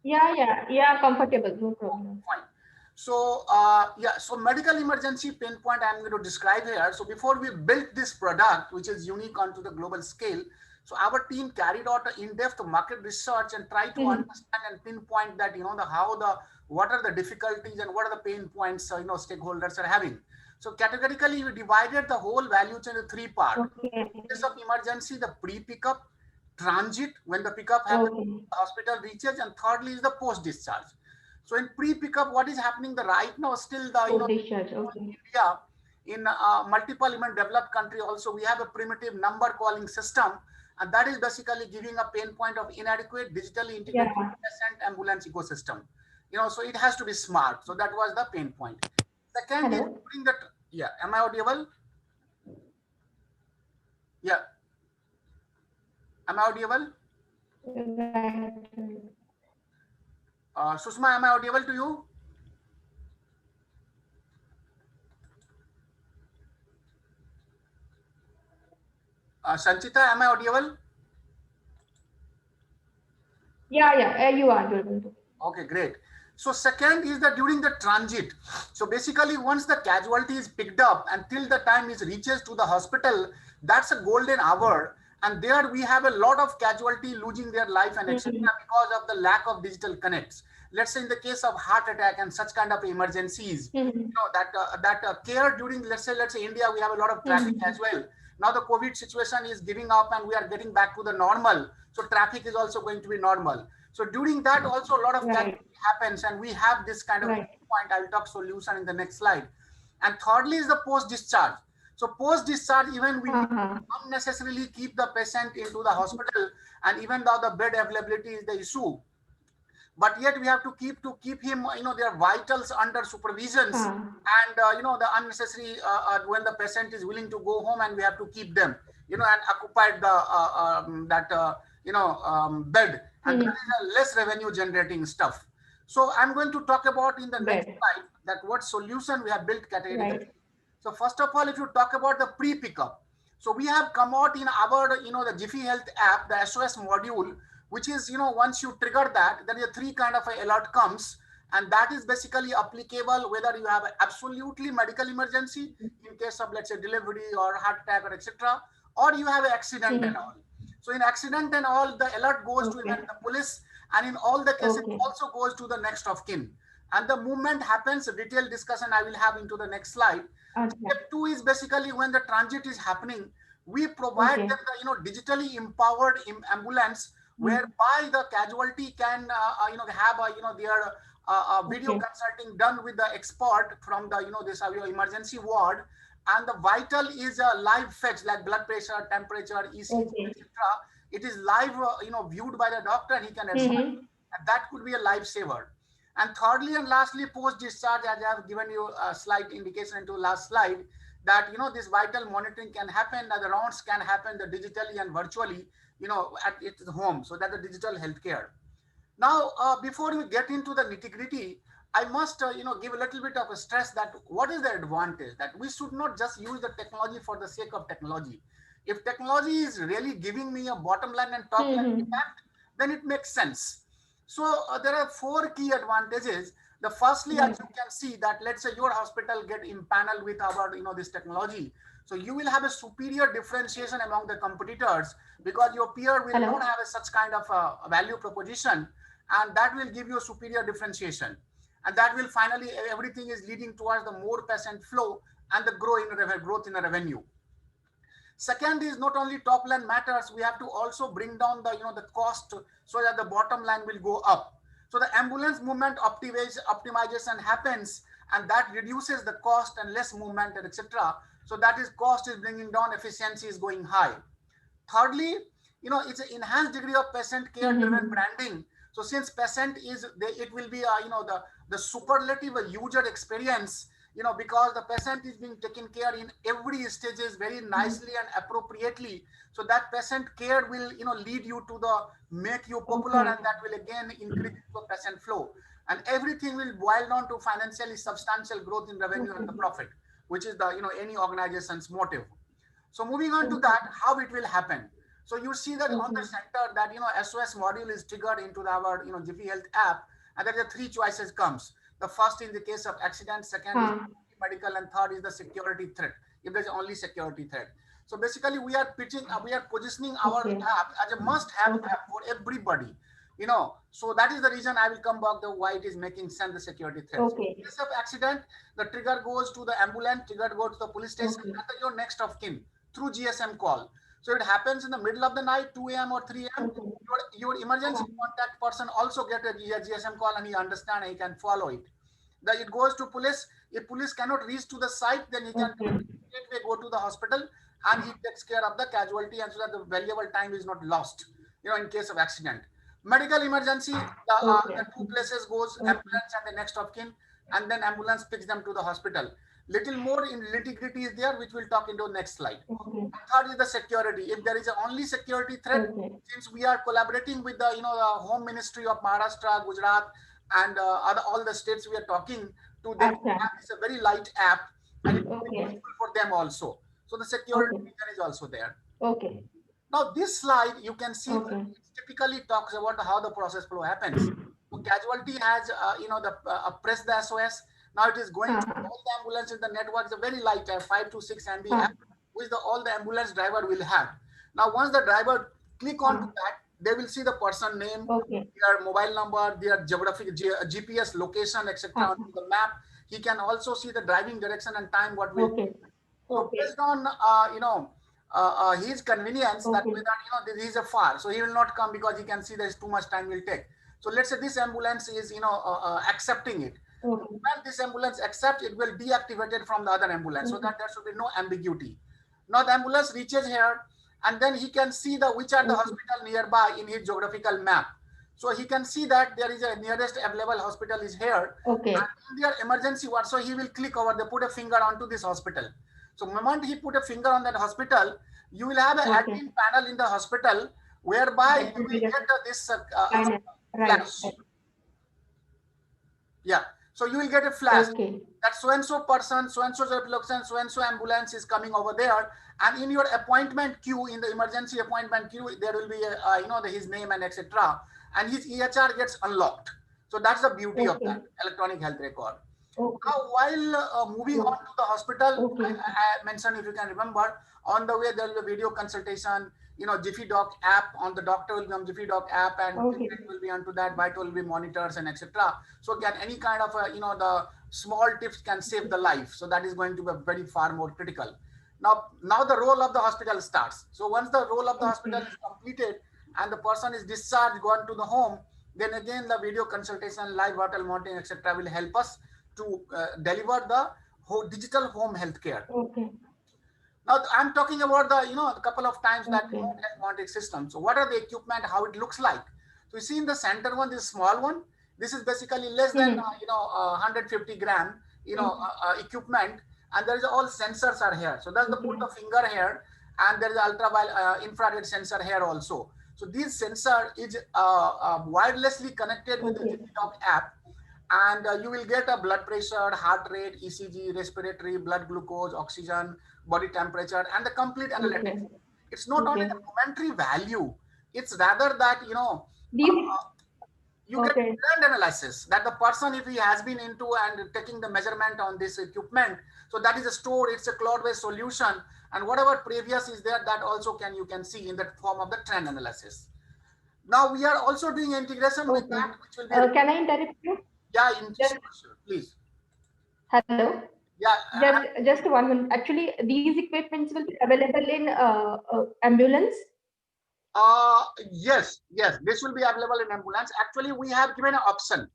Yeah, comfortable, no Okay, problem. fine. So yeah, so medical emergency pinpoint I'm going to describe here. So before we built this product, which is unique onto the global scale, so our team carried out an in-depth market research and tried to Mhm. understand and pinpoint that what are the difficulties and what are the pain points stakeholders are having. So categorically, we divided the whole value chain into three parts. Okay. In case of emergency, the pre-pickup, transit when the pickup happens, Okay. the hospital reaches, and thirdly is the post-discharge. So in pre-pickup, what is happening the right now still the Post discharge. Okay. India in multiple even developed country also we have a primitive number calling system, and that is basically giving a pain point of inadequate digitally integrated Yeah. patient ambulance ecosystem. So it has to be smart. So that was the pain point. Second is Hello. during that. Yeah, am I audible? Yeah, am I audible? Right. Sushma, am I audible to you? Sanchita, am I audible? Yeah. You are able to. Okay, great. So second is that during the transit. So basically, once the casualty is picked up until the time it reaches to the hospital, that's a golden hour. And there we have a lot of casualty losing their life and etc. Mhm. because of the lack of digital connects. Let's say in the case of heart attack and such kind of emergencies, Mhm. that care during let's say India we have a lot of traffic as Mhm. well. Now the COVID situation is giving up and we are getting back to the normal. So traffic is also going to be normal. So during that also a lot of Right. casualty happens, and we have this kind of Right. point. I'll talk solution in the next slide. And thirdly is the post discharge. So post discharge, even we need Uh-huh. unnecessarily keep the patient into the hospital, and even though the bed availability is the issue, but yet we have to keep him their vitals under supervisions, Huh. and the unnecessary when the patient is willing to go home, and we have to keep them and occupied the that bed, and that is Mhm. a less revenue generating stuff. So I'm going to talk about in the next Bed. slide that what solution we have built categorically. Right. So first of all, if you talk about the pre-pickup, so we have come out in our, the Jiffy Health app, the SOS module, which is, once you trigger that, there is a three kind of a alert comes, and that is basically applicable whether you have a absolutely medical emergency in case of, let's say, delivery or heart attack or etc., or you have an accident and all. Mhm. So in accident and all, the alert goes to even Okay. the police, and in all the cases Okay. also goes to the next of kin. And the movement happens, detailed discussion I will have into the next slide. Okay. Step two is basically when the transit is happening, we provide them Okay. the digitally empowered ambulance, Mhm. whereby the casualty can have a, their video Okay. consulting done with the expert from the this emergency ward, and the vital is a live fetch like blood pressure, temperature, ECG, Okay. etc. It is live viewed by the doctor, and he can advise, Mhm. and that could be a lifesaver. And thirdly and lastly, post discharge, as I have given you a slight indication into last slide, that this vital monitoring can happen, that the rounds can happen the digitally and virtually, at its home. So that the digital healthcare. Now, before we get into the nitty gritty, I must give a little bit of a stress that what is the advantage, that we should not just use the technology for the sake of technology. If technology is really giving me a bottom line and top line Mhm. impact, then it makes sense. So there are four key advantages. The firstly, as Right. you can see, that let's say your hospital get impaneled with our this technology, so you will have a superior differentiation among the competitors, because your peer will not Hello. have such kind of a value proposition, and that will give you a superior differentiation, and that will finally everything is leading towards the more patient flow and the growth in the revenue. Second is not only top line matters, we have to also bring down the the cost, so that the bottom line will go up. So the ambulance movement optimization happens, and that reduces the cost and less movement and etc. So that is cost is bringing down, efficiency is going high. Thirdly, it's an enhanced degree of patient care driven Mhm. branding. So since patient is it will be the superlative user experience, because the patient is being taken care in every stages very nicely and appropriately. So that patient care will lead you to the make you popular, and Okay. that will again increase the patient flow, and everything will boil down to financially substantial growth in revenue and the Okay. profit, which is the any organization's motive. So moving on to Okay. that, how it will happen. So you see that on the center that, SOS module is triggered into our, Jiffy Health app, and there are three choices comes. The first in the case of accident, second is medical, and third is the security threat, if there's only security threat. So basically we are positioning our app as a must-have app for everybody. So that is the reason I will come back to why it is making sense, the security threat. Okay. In case of accident, the trigger goes to the ambulance, trigger goes to the police station, and your next of kin through GSM call. So it happens in the middle of the night, 2 a.m. or 3 a.m. Your emergency contact person also get a GSM call, and he understand and he can follow it. It goes to police. If police cannot reach to the site, then he can straightway go to the hospital, and he takes care of the casualty, and so that the valuable time is not lost, in case of accident. Medical emergency, the two places goes ambulance and the next of kin, and then ambulance picks them to the hospital. Little more in nitty-gritty is there, which we'll talk into next slide. Third is the security. If there is only security threat, since we are collaborating with the the Home Ministry of Maharashtra, Gujarat, and all the states we are talking to them, it's a very light app, and it's useful for them also. So the security is also there. Okay. Now this slide, you can see it typically talks about how the process flow happens. So casualty has, press the SOS. Now it is going to all the ambulance in the network. It's a very light app, 5 to 6 MB app, which all the ambulance driver will have. Now once the driver click on that, they will see the person name, their mobile number, their geographic GPS location, etc. on the map. He can also see the driving direction and time what will. So based on his convenience, that way that this is a far, so he will not come because he can see there's too much time will take. So let's say this ambulance is accepting it. When this ambulance accepts, it will deactivate it from the other ambulance, so that there should be no ambiguity. Now the ambulance reaches here, and then he can see which are the hospital nearby in his geographical map. So he can see that there is a nearest available hospital is here. And in their emergency ward, so he will click over, they put a finger onto this hospital. So the moment he put a finger on that hospital, you will have an admin panel in the hospital, whereby you will get this flash. Yeah. So you will get a flash that so-and-so person, so-and-so location, so-and-so ambulance is coming over there. And in your appointment queue, in the emergency appointment queue, there will be his name and etc. And his EHR gets unlocked. So that's the beauty of that electronic health record. Now, while moving on to the hospital, I mentioned, if you can remember, on the way there will be video consultation, Jiffy Doc app, on the doctor will be on Jiffy Doc app, and treatment will be onto that, vital will be monitors and etc. So can any kind of the small tips can save the life. So that is going to be very far more critical. Now the role of the hospital starts. So once the role of the hospital is completed and the person is discharged, gone to the home, then again the video consultation, live vital monitoring, etc. will help us to deliver the digital home healthcare. Now I'm talking about the a couple of times that home health monitoring system. So what are the equipment? How it looks like? So you see in the center one, this small one. This is basically less than 150 gram equipment, and there is all sensors are here. So that's the put the finger here, and there is ultraviolet infrared sensor here also. So this sensor is wirelessly connected with the Jiffy Doc app. And you will get a blood pressure, heart rate, ECG, respiratory, blood glucose, oxygen, body temperature, and the complete analytics. It's not only the momentary value, it's rather that, you get trend analysis that the person, if he has been into and taking the measurement on this equipment, so that is a store, it's a cloud-based solution, and whatever previous is there, that also you can see in the form of the trend analysis. Now we are also doing integration with that, which will be. Can I interrupt you? Yeah, please. Hello. Yeah. Just 1 minute. Actually, these equipments will be available in ambulance. Yes. This will be available in ambulance. Actually, we have given an option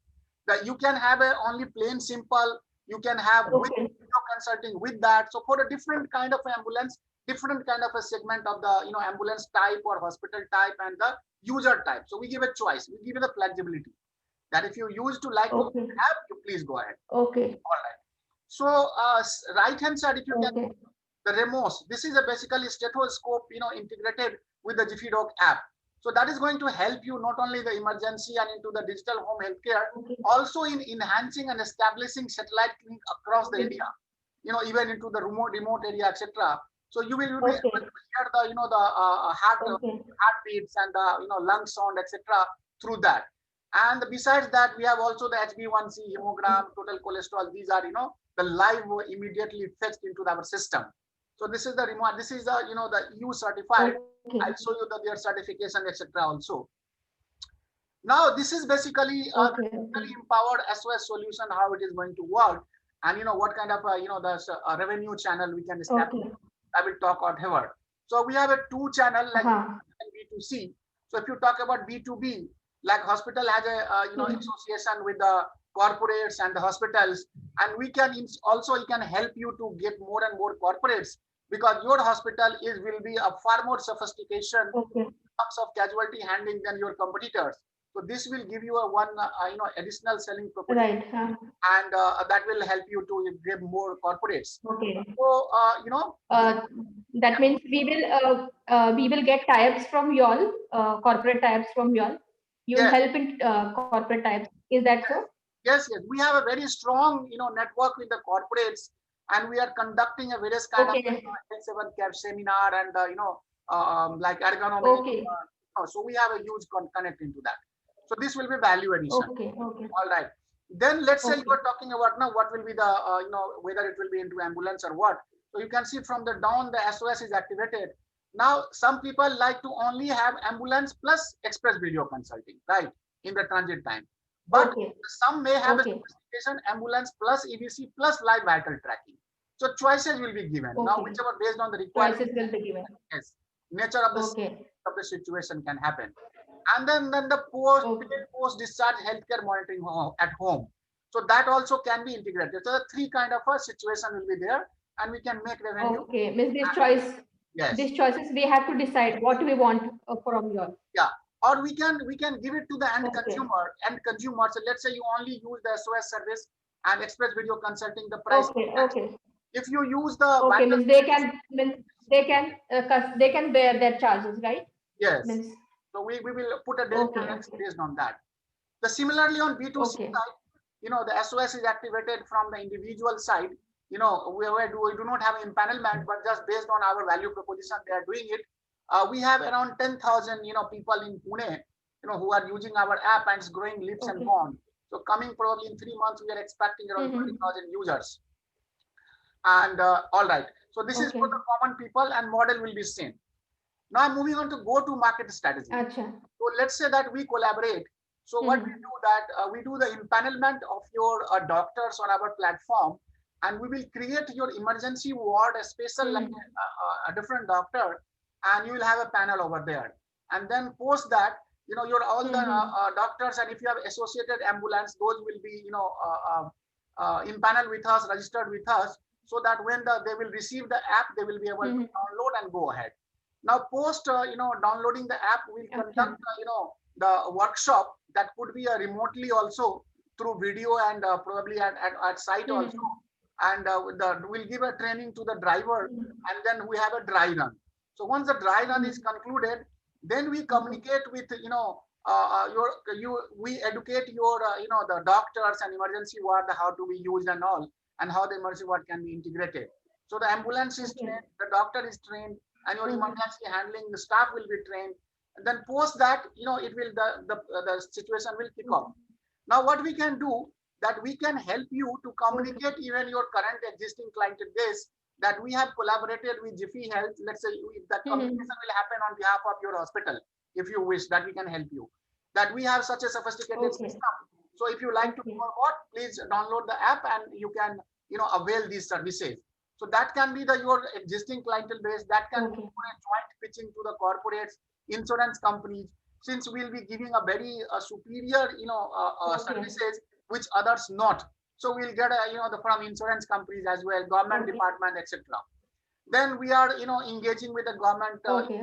that you can have only plain simple. You can have with video consulting with that. So for a different kind of ambulance, different kind of a segment of the ambulance type or hospital type and the user type. So we give a choice. We give you the flexibility. That if you used to like to have, you please go ahead. All right. So right hand side, if you can, the REMOS. This is a basically stethoscope, integrated with the Jiffy Doc app. So that is going to help you not only the emergency and into the digital home healthcare, also in enhancing and establishing satellite clinic across the area. Even into the remote area, etc. So you will be able to hear the, the heartbeats and the, lung sound, etc. through that. And besides that, we have also the HbA1c, hemogram, total cholesterol. These are, the live immediately fetched into our system. So this is the remote. This is the, the EU certified. I'll show you their certification, etc. also. Now, this is basically a really empowered SOS solution, how it is going to work, and what kind of the revenue channel we can establish. I will talk whatever. So we have a 2-channel like B2C. So if you talk about B2B, like hospital has a association with the corporates and the hospitals, and we can also help you to get more and more corporates, because your hospital will be a far more sophistication in terms of casualty handling than your competitors. So this will give you a one additional selling proposition, and that will help you to get more corporates. So that means we will get tie-ups from y'all, corporate tie-ups from y'all. You will help in corporate types. Is that so? Yes. We have a very strong, network with the corporates, and we are conducting a various kind of intensive cap seminar and like ergonomic. So we have a huge connect into that. So this will be value addition. All right. Then let's say you are talking about now what will be the whether it will be into ambulance or what. So you can see from the down the SOS is activated. Now, some people like to only have ambulance plus express video consulting, right, in the transit time. But some may have a specification ambulance plus EBC plus live vital tracking. So choices will be given. Now, whichever based on the requirement. Choices will be given. Yes, nature of the situation can happen. And then the post-discharge healthcare monitoring at home. So that also can be integrated. So the 3 kind of a situation will be there, and we can make revenue. Means this choice. Yes. These choices we have to decide what we want from you. Yeah, or we can give it to the end consumer. So let's say you only use the SOS service and express video consulting. The price. If you use the means they can bear their charges, right? Yes. So we will put a delta based on that. The similarly on B2C side, the SOS is activated from the individual side. We do not have empanelment, but just based on our value proposition, they are doing it. We have around 10,000, people in Pune, who are using our app, and it's growing leaps and bounds. So coming probably in 3 months, we are expecting around 20,000 users. And all right. So this is for the common people, and model will be same. Now moving on to go-to-market strategy. So let's say that we collaborate. So what we do that we do the empanelment of your doctors on our platform, and we will create your emergency ward, a special like a different doctor, and you will have a panel over there. And then post that, your all the doctors, and if you have associated ambulance, those will be empaneled with us, registered with us, so that when they will receive the app, they will be able to download and go ahead. Now post downloading the app, we'll conduct the workshop that could be remotely also through video and probably at site also. And we'll give a training to the driver, and then we have a dry run. So once the dry run is concluded, then we communicate with we educate your the doctors and emergency ward how to be used and all, and how the emergency ward can be integrated. So the ambulance is trained, the doctor is trained, and your emergency handling the staff will be trained. And then post that, it will the situation will kick off. Now what we can do, that we can help you to communicate even your current existing client base, that we have collaborated with Jiffy Health. Let's say that communication will happen on behalf of your hospital, if you wish, that we can help you. That we have such a sophisticated system. So if you like to know more, please download the app and you can avail these services. So that can be your existing clientele base. That can be a joint pitching to the corporates, insurance companies, since we'll be giving a very superior services which others not. So we'll get from insurance companies as well, government department, etc. Then we are engaging with the government authorities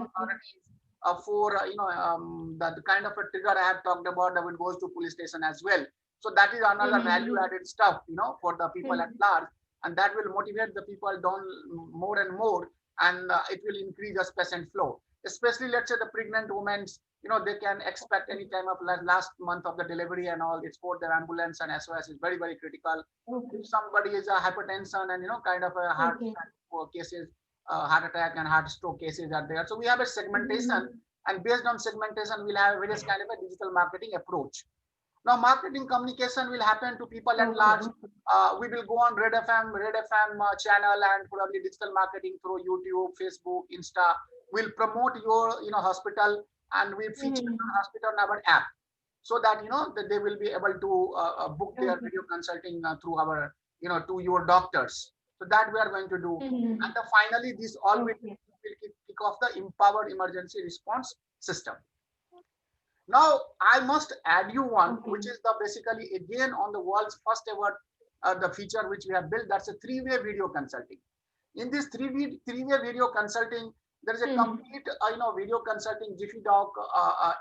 for the kind of a trigger I have talked about, that will goes to police station as well. So that is another value added stuff for the people at large, and that will motivate the people down more and more, and it will increase the patient flow. Especially let's say the pregnant women, they can expect any time of last month of the delivery and all. It's for their ambulance and SOS is very, very critical. If somebody is a hypertension and kind of a heart cases, heart attack and heart stroke cases are there. So we have a segmentation, and based on segmentation, we'll have various kind of a digital marketing approach. Now, marketing communication will happen to people at large. We will go on Red FM channel, and probably digital marketing through YouTube, Facebook, Insta. We'll promote your hospital, and we feature your hospital in our app, so that that they will be able to book their video consulting through our to your doctors. So that we are going to do, and finally this all will kick off the empowered emergency response system. Now, I must add you one, which is the basically again on the world's first ever the feature which we have built. That's a three-way video consulting. In this three-way video consulting, there is a complete video consulting Jiffy Doc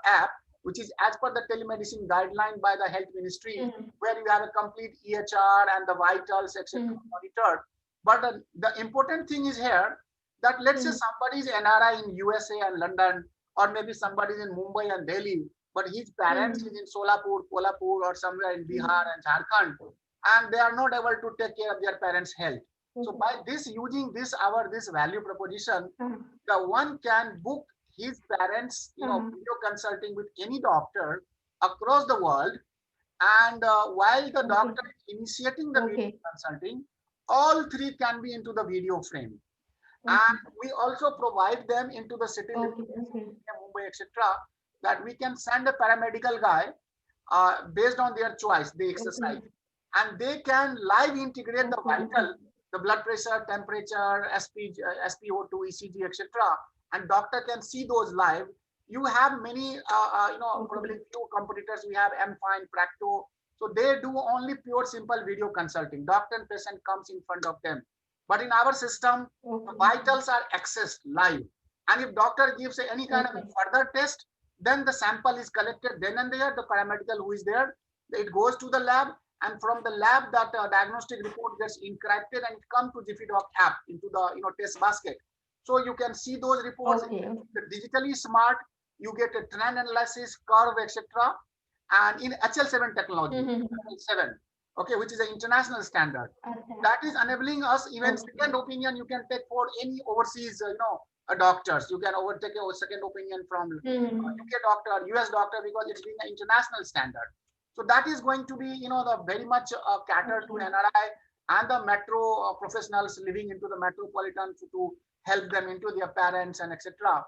app, which is as per the telemedicine guideline by the health ministry, where you have a complete EHR and the vitals, etc. monitored. But the important thing is here that let's say somebody is NRI in USA and London, or maybe somebody is in Mumbai and Delhi, but his parents is in Solapur, Kolhapur, or somewhere in Bihar and Jharkhand, and they are not able to take care of their parents' health. So by using this value proposition, the one can book his parents, video consulting with any doctor across the world, and while the doctor is initiating the video consulting, all three can be into the video frame. And we also provide them into the city, Mumbai, etc., that we can send a paramedical guy based on their choice, they exercise, and they can live integrate the vital, the blood pressure, temperature, SpO2, ECG, etc., and doctor can see those live. You have many, probably few competitors. We have M-Fine, Practo. So they do only pure, simple video consulting. Doctor and patient comes in front of them. But in our system, the vitals are accessed live. And if doctor gives any kind of a further test, then the sample is collected then and there. The paramedical who is there, it goes to the lab, and from the lab that diagnostic report gets encrypted and it comes to Jiffy Doc app into the test basket. So you can see those reports digitally smart. You get a trend analysis, curve, etc. And in HL7 technology, HL7, which is an international standard. That is enabling us even second opinion you can take for any overseas, doctors. You can take a second opinion from UK doctor, US doctor, because it's been an international standard. So that is going to be, the very much catered to NRI and the metro professionals living into the metropolitan to help them into their parents and etc.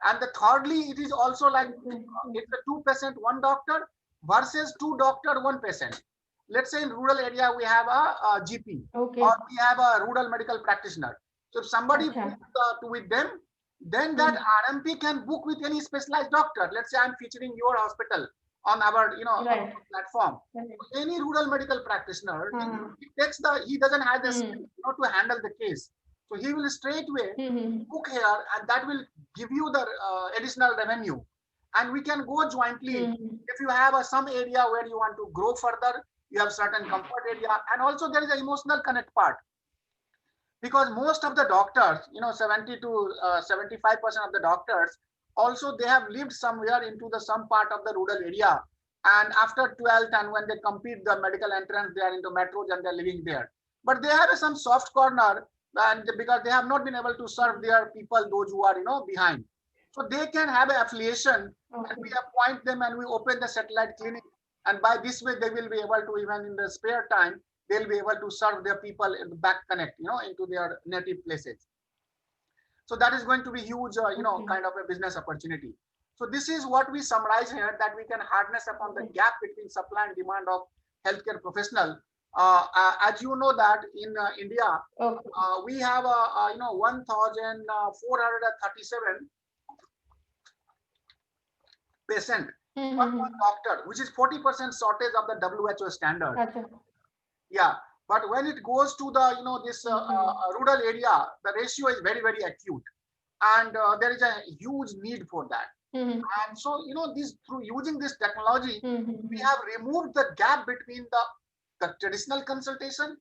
And the thirdly, it is also like it's a 2 patient, 1 doctor versus 2 doctor, 1 patient. Let's say in rural area, we have a GP or we have a rural medical practitioner. So if somebody books with them, then that RMP can book with any specialized doctor. Let's say I'm featuring your hospital on our platform. Any rural medical practitioner, he doesn't have this to handle the case. So he will straightway book here, and that will give you the additional revenue. And we can go jointly. If you have some area where you want to grow further, you have certain comfort area, and also there is an emotional connect part. Because most of the doctors, 70 to 75% of the doctors, also they have lived somewhere into some part of the rural area. And after 12th, and when they complete the medical entrance, they are into metros and they're living there. But they have some soft corner, and because they have not been able to serve their people, those who are behind. So they can have an affiliation, and we appoint them, and we open the satellite clinic. And by this way, they will be able to, even in the spare time, they'll be able to serve their people in the back connect, into their native places. So that is going to be huge, kind of a business opportunity. So this is what we summarize here, that we can harness upon the gap between supply and demand of healthcare professional. As you know that in India, we have 1,437 patient per one doctor, which is 40% shortage of the WHO standard. Yeah, but when it goes to the this rural area, the ratio is very, very acute, and there is a huge need for that. And so through using this technology, we have removed the gap between the traditional consultation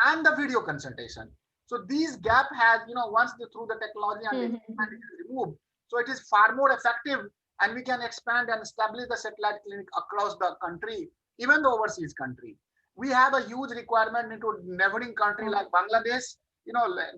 and the video consultation. So these gap has once through the technology and it is removed, so it is far more effective, and we can expand and establish the satellite clinic across the country, even the overseas country. We have a huge requirement into neighboring country like Bangladesh.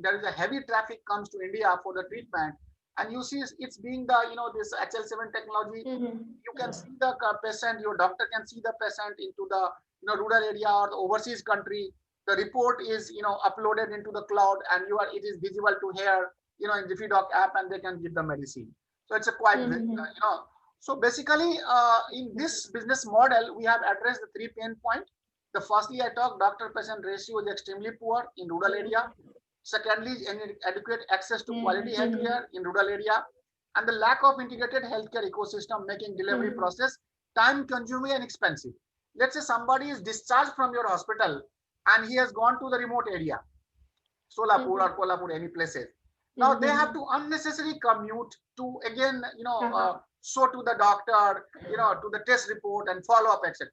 there is a heavy traffic comes to India for the treatment, and you see it's being the, this HL7 technology. You can see the patient, your doctor can see the patient into the, rural area or the overseas country. The report is, uploaded into the cloud, and it is visible to here, in Jiffy Doc app, and they can give the medicine. So it's a quite, so basically, in this business model, we have addressed the 3 pain points. The firstly, I talked doctor-patient ratio is extremely poor in rural area. Secondly, adequate access to quality healthcare in rural area, and the lack of integrated healthcare ecosystem making delivery process time-consuming and expensive. Let's say somebody is discharged from your hospital and he has gone to the remote area, Solapur or Kolhapur, any places. Now they have to unnecessarily commute to again, show to the doctor, to the test report and follow up, etc.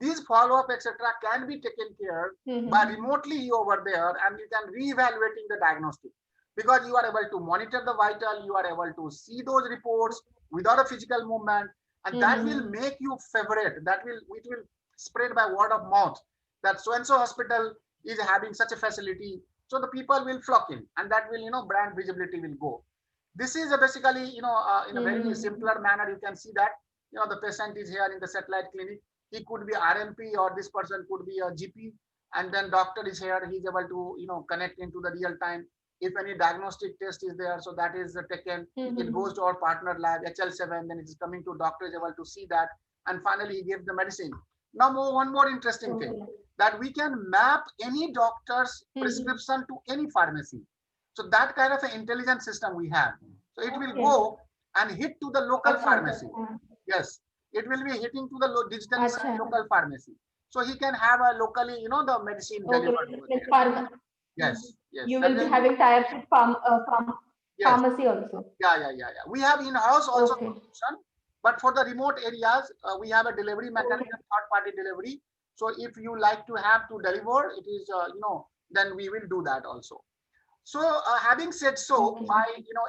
These follow up, etc., can be taken care by remotely over there, and you can reevaluating the diagnostic, because you are able to monitor the vital, you are able to see those reports without a physical movement, and that will make you favorite. It will spread by word of mouth that so and so hospital is having such a facility. So the people will flock in, and that will, brand visibility will go. This is basically, in a very simpler manner, you can see that, the patient is here in the satellite clinic. He could be RMP, or this person could be a GP, and then doctor is here. He's able to, connect into the real time. If any diagnostic test is there, so that is taken. It goes to our partner lab, HL7, then it is coming to doctor, is able to see that, and finally he gives the medicine. Now, one more interesting thing, that we can map any doctor's prescription to any pharmacy. So that kind of an intelligent system we have. So it will go and hit to the local pharmacy. Yes, it will be hitting to the digitally local pharmacy. So he can have a locally, the medicine delivered. Yes, yes. You will be having tie-ups with pharmacy also. Yeah. We have in-house also solution, but for the remote areas, we have a delivery mechanism, third-party delivery. So if you like to have to deliver, it is, then we will do that also. So having said so, by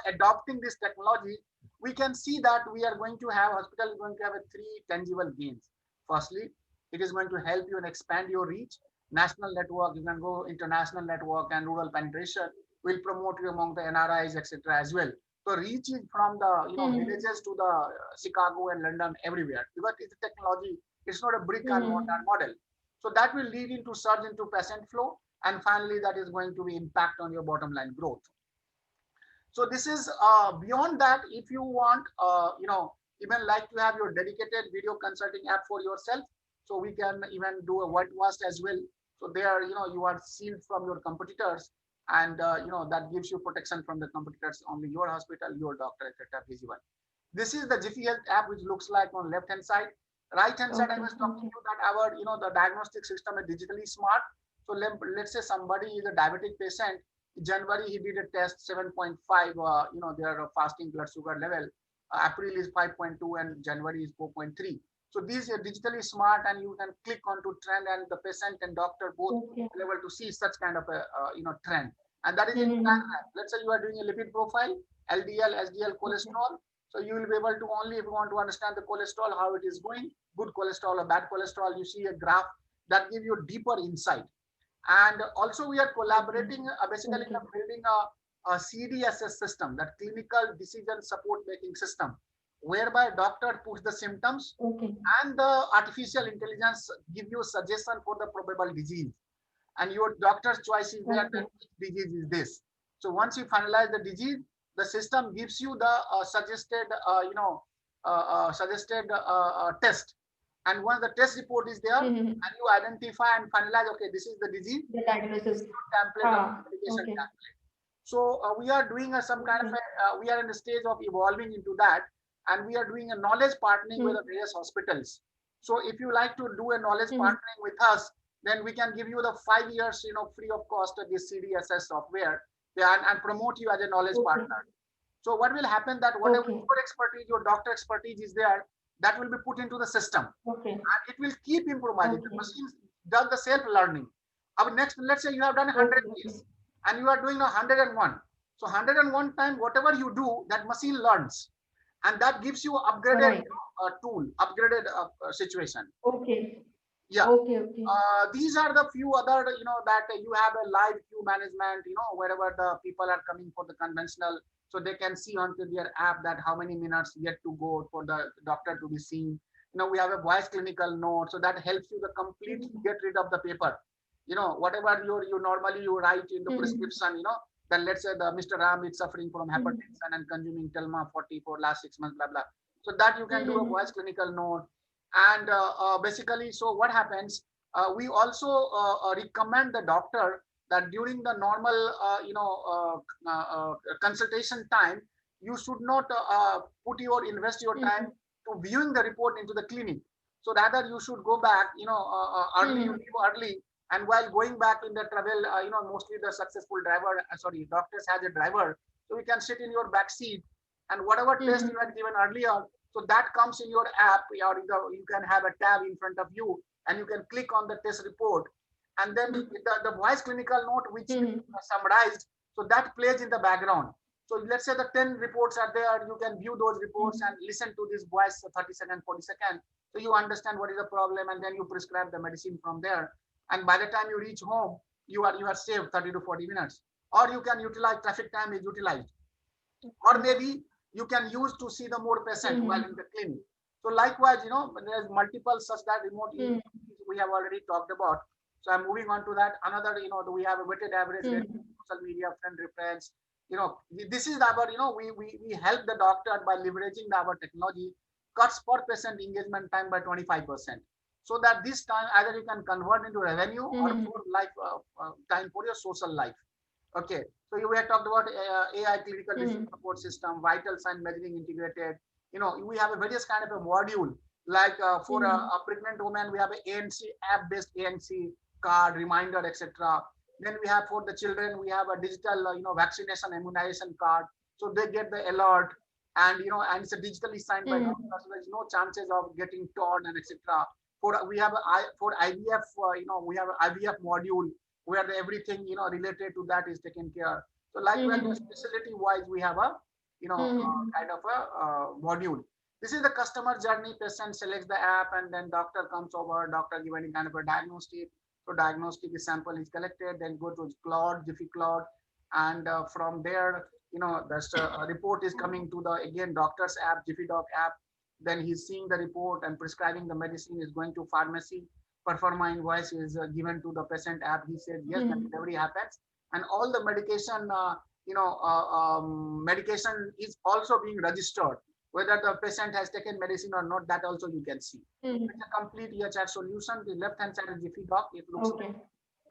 adopting this technology, we can see that we are going to have hospital is going to have 3 tangible gains. Firstly, it is going to help you and expand your reach. National network, you can go international network, and rural penetration will promote you among the NRIs, etc. as well. So reach is from the villages to the Chicago and London, everywhere, because it's a technology. It's not a brick and mortar model. So that will lead into surge into patient flow, and finally that is going to be impact on your bottom line growth. So this is beyond that. If you want, even like to have your dedicated video consulting app for yourself, so we can even do a whitewash as well. So there, you are sealed from your competitors, and that gives you protection from the competitors. Only your hospital, your doctor, etc. visible. This is the Jiffy Health app, which looks like on left hand side. Right hand side, I was talking to you that our, the diagnostic system is digitally smart. So let's say somebody is a diabetic patient. In January, he did a test 7.5, their fasting blood sugar level. April is 5.2, and January is 4.3. So these are digitally smart, and you can click onto trend, and the patient and doctor both are able to see such kind of a trend. And that is in parallel. Let's say you are doing a lipid profile, LDL, SDL, cholesterol. So you will be able to only, if you want to understand the cholesterol, how it is going, good cholesterol or bad cholesterol, you see a graph that give you deeper insight. And also we are collaborating, basically building a CDSS system, that clinical decision support making system, whereby doctor puts the symptoms and the artificial intelligence give you suggestion for the probable disease, and your doctor's choice is there that which disease is this. So once you finalize the disease, the system gives you the suggested test, and once the test report is there, and you identify and finalize, okay, this is the disease, the diagnosis template of medication template. So we are doing some kind of we are in the stage of evolving into that, and we are doing a knowledge partnering with the various hospitals. So if you like to do a knowledge partnering with us, then we can give you the 5 years, free of cost of this CDSS software, and promote you as a knowledge partner. So what will happen that whatever your expertise, your doctor expertise is there, that will be put into the system, and it will keep improvising. The machine does the self-learning. Next, let's say you have done 100 days, and you are doing 101. So 101 times, whatever you do, that machine learns, and that gives you upgraded tool, upgraded situation. Yeah. Okay, okay. These are the few other, that you have a live queue management, wherever the people are coming for the conventional, so they can see onto their app that how many minutes yet to go for the doctor to be seen. We have a voice clinical note, so that helps you to completely Mhm. get rid of the paper. Whatever you normally you write in the Mhm. prescription, then let's say the Mr. Ram is suffering from Mhm. hypertension and consuming Telma 40 for last 6 months, blah blah. So that you can do a Mhm. voice clinical note. And basically, so what happens, we also recommend the doctor that during the normal consultation time, you should not put your invest your time Mhm. to viewing the report into the clinic. So rather you should go back, early, you Mhm. leave early, and while going back in the travel, mostly the successful driver, sorry, doctors has a driver, so you can sit in your back seat, and whatever test you Mhm. had given earlier, so that comes in your app, or you can have a tab in front of you, and you can click on the test report, and then the voice clinical note which you Mhm. summarized, so that plays in the background. So let's say the 10 reports are there, you can view those reports Mhm. and listen to this voice 30 seconds, 40 seconds, so you understand what is the problem, and then you prescribe the medicine from there. And by the time you reach home, you are saved 30 to 40 minutes. Or you can utilize traffic time is utilized, or maybe you can use to see the more patient while Mhm. in the clinic. So likewise, there's multiple such that remote Mhm. we have already talked about. So I'm moving on to that. Another, we have a weighted average rate, Mhm. social media, friend reference. This is our, we help the doctor by leveraging our technology, cuts per patient engagement time by 25%. So that this time either you can convert into revenue or Mhm. for life time for your social life. Okay, so you were talked about AI clinical decision Mhm. support system, vital sign measuring integrated. We have a various kind of a module, like for Mhm. a pregnant woman, we have an ANC app-based ANC card reminder, etc. Then we have for the children, we have a digital, vaccination immunization card, so they get the alert, and and it's a digitally signed by Mhm. doctor, so there's no chances of getting torn and etc. For we have for IVF, we have an IVF module where everything related to that is taken care. So likewise, the Mhm. specialty wise, we have a Mhm. kind of a module. This is the customer journey. Patient selects the app, and then doctor comes over. Doctor give any kind of a diagnostic. So diagnostic sample is collected, then go to Cloud, Jiffy Cloud, and from there, the report is coming to the again doctor's app, Jiffy Doc app. Then he's seeing the report and prescribing the medicine, is going to pharmacy. Performa invoice is given to the patient app. He said yes, then Mhm. delivery happens, and all the medication, medication is also being registered. Whether the patient has taken medicine or not, that also you can see. It's Mhm. a complete EHR solution. The left hand side is Jiffy Doc. It looks like Okay.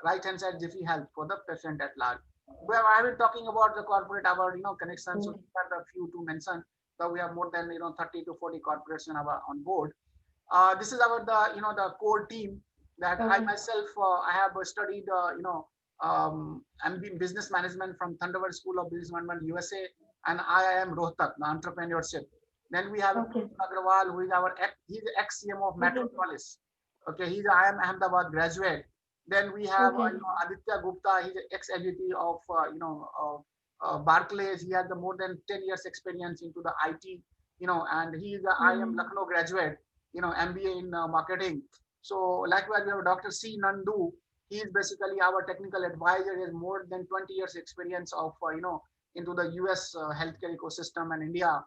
right hand side Jiffy Health for the patient at large. Well, I will talking about the corporate our connections. So Okay. these are the few to mention. So we have more than 30 to 40 corporates on board. This is our the core team that I Okay. myself I have studied I'm in business management from Thunderbird School of Business Management USA, and I am Rohtak, the entrepreneurship. Then we have Okay. Agrawal, who is he's the ex CMO of Okay. Metropolis. Okay, he's I am Ahmedabad graduate. Then we have Okay. Aditya Gupta. He's an ex executive of Barclays. He has the more than 10 years experience into the IT. And he is a I am Mhm. Lucknow graduate. MBA in marketing. So likewise, we have Dr. C. Nandu. He is basically our technical advisor. He has more than 20 years experience of into the US healthcare ecosystem and India.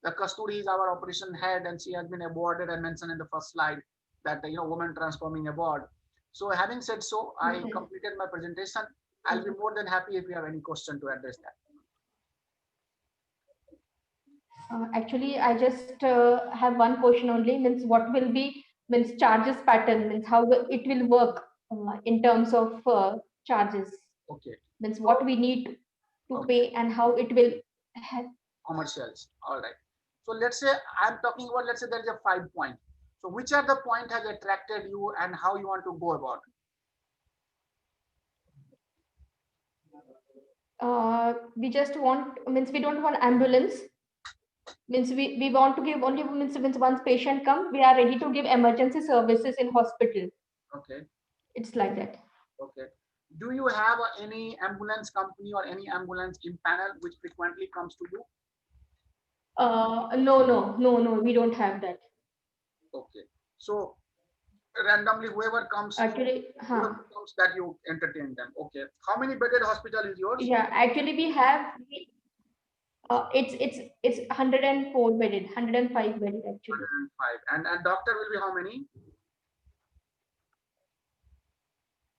The Kasturi is our operation head, and she has been awarded. I mentioned in the first slide that woman transforming award. So having said so, I Okay. completed my presentation. I'll be more than happy if you have any question to address that. Actually, I just have one question only. Means what will be means charges pattern means how it will work in terms of charges. Okay. Means what So we need to okay, pay and how it will have. commercials. All right. So let's say I'm talking about, let's say there is a 5 point. So which are the point has attracted you and how you want to go about it? We just want means we don't want ambulance. Means we want to give only means once patient come, we are ready to give emergency services in hospital. Okay. It's like that. Okay. Do you have any ambulance company or any ambulance in panel which frequently comes to you? No, no, no, no. We don't have that. Okay. So Randomly, whoever comes, Actually, that you entertain them. Okay. How many bedded hospital is yours? yeah, actually we have, it's 104 bedded, 105 bedded actually. 105. And doctor will be how many?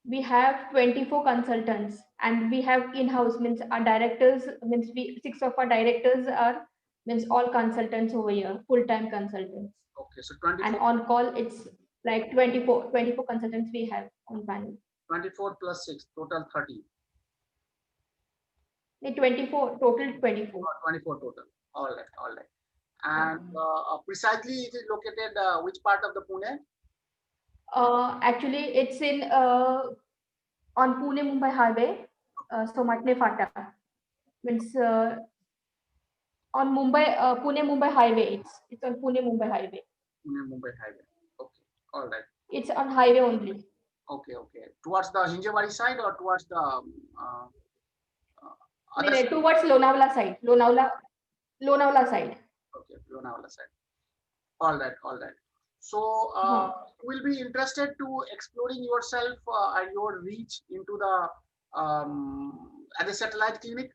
We have 24 consultants, and we have in-house, means our directors, means we, 6 of our directors are, means all consultants over here, full-time consultants. Okay, so And 24, on call, it's like 24 consultants we have on panel. 24 plus 6, total 30. The 24, total 24. 24 total. All right, all right. And precisely, it is located which part of the Pune? Actually, it's in on Pune Mumbai highway, Somatne Fata, means on Mumbai, Pune Mumbai highway. It's on Pune Mumbai highway. Pune Mumbai highway. Okay, all right. It's on highway only. Okay, okay. Towards the Hinjewadi side or towards the other No, side? towards Lonavala side. Lonavala side. Okay, Lonavala side. All right, all right. So you will be interested to exploring yourself and your reach into the at the satellite clinic.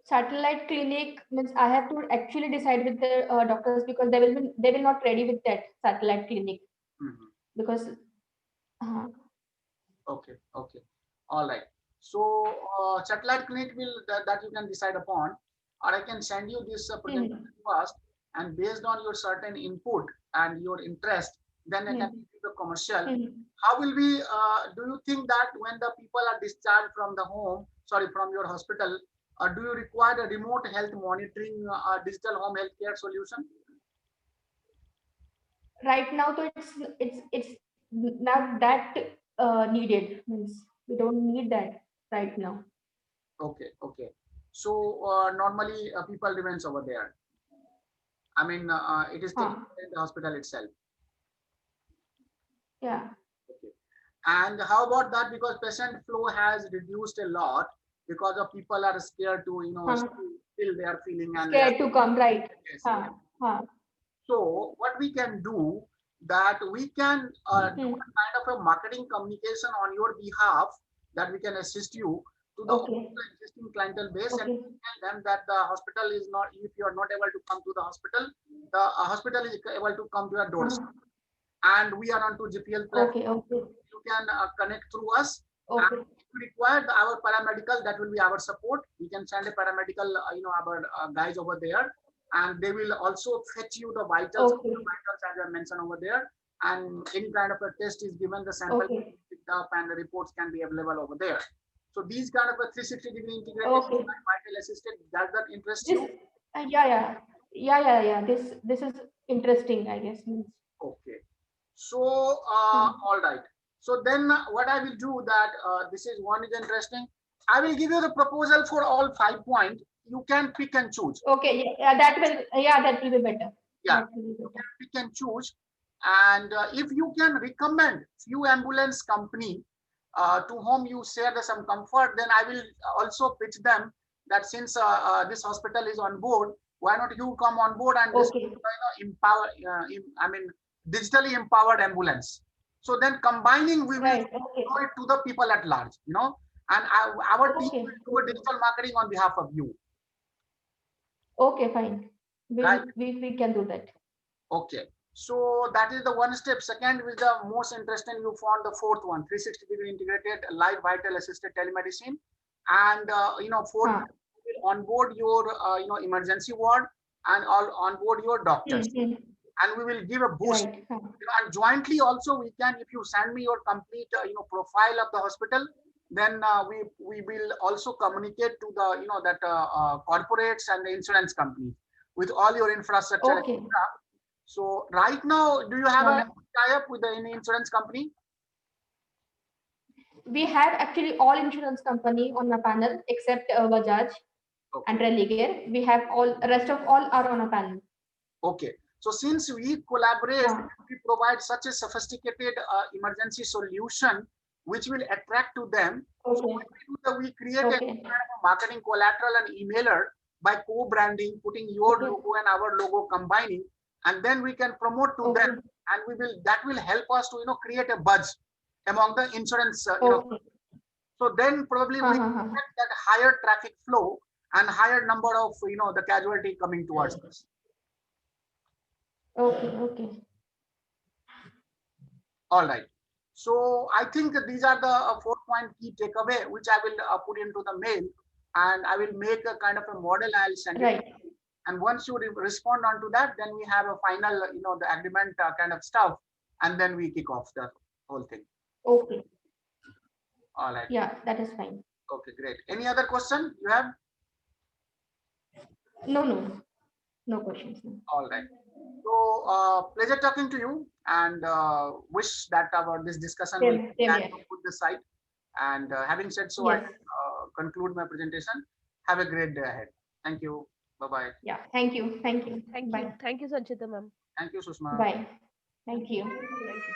Satellite clinic means I have to actually decide with the doctors, because they will not ready with that satellite clinic, because Okay, okay, all right. So satellite clinic will that you can decide upon, or I can send you this presentation first, and based on your certain input and your interest, then I can give you the commercial. How will we? Do you think that when the people are discharged from the home, sorry, from your hospital, do you require a remote health monitoring digital home healthcare solution? right now, so it's not that needed. Means we don't need that right now. Okay, okay. So normally people remains over there. I mean, it is taken in the hospital itself. Yeah. Okay. And how about that? Because patient flow has reduced a lot because of people are scared to, still they are feeling and scared to come, right? Yes, yes. So what we can do, that we can do a kind of a marketing communication on your behalf, that we can assist you to the existing clientele base and tell them that the hospital is not, if you are not able to come to the hospital is able to come to your doors. And we are onto GPL platform. You can connect through us. And if you require our paramedical, that will be our support. We can send a paramedical, our guys over there, and they will also fetch you the vitals, as I mentioned over there. And any kind of a test is given, the sample picked up, and the reports can be available over there. So these kind of a 360-degree integrated vital assisted, does that interest you? Yeah. This is interesting, I guess. Okay. So all right. So then what I will do, that this is one is interesting. I will give you the proposal for all 5 points. You can pick and choose. Okay, that will be better. Yeah, you can pick and choose. And if you can recommend few ambulance company to whom you share some comfort, then I will also pitch them that since this hospital is on board, why not you come on board and empower, digitally empowered ambulance. So then combining, we will show it to the people at large, and our team will do a digital marketing on behalf of you. Okay, fine. We can do that. Okay. So that is the one step. Second is the most interesting. You found the fourth one, 360-degree integrated live vital assisted telemedicine. And, fourth, onboard your, emergency ward and onboard your doctors. And we will give a boost. And jointly also we can, if you send me your complete, profile of the hospital, then we will also communicate to the, that corporates and the insurance companies with all your infrastructure. Okay. So right now, do you have a tie-up with any insurance company? We have actually all insurance company on a panel except Bajaj and Religare. We have all, rest of all are on a panel. Okay. So since we collaborate, we provide such a sophisticated emergency solution which will attract to them. So we create a kind of marketing collateral and emailer by co-branding, putting your logo and our logo, combining, and then we can promote to Okay. them, and that will help us to create a buzz among the insurance. Okay. So then probably we get that higher traffic flow and higher number of the casualty coming towards us. Okay. Okay. All right. So I think that these are the 4-point key takeaway, which I will put into the mail, and I will make a kind of a model. I'll send it. Right. And once you respond onto that, then we have a final, the agreement kind of stuff, and then we kick off the whole thing. Okay. All right. Yeah, that is fine. Okay, great. Any other question you have? No. No questions. No. All right. So pleasure talking to you, and wish that this discussion will Same here. put the site. And having said so, Yes. I conclude my presentation. Have a great day ahead. Thank you. Bye-bye. Yeah. Thank you. Thank you. Thank Bye. you. Thank you, Sanchita ma'am. Thank you, Sushma. Bye. Thank you. Thank you.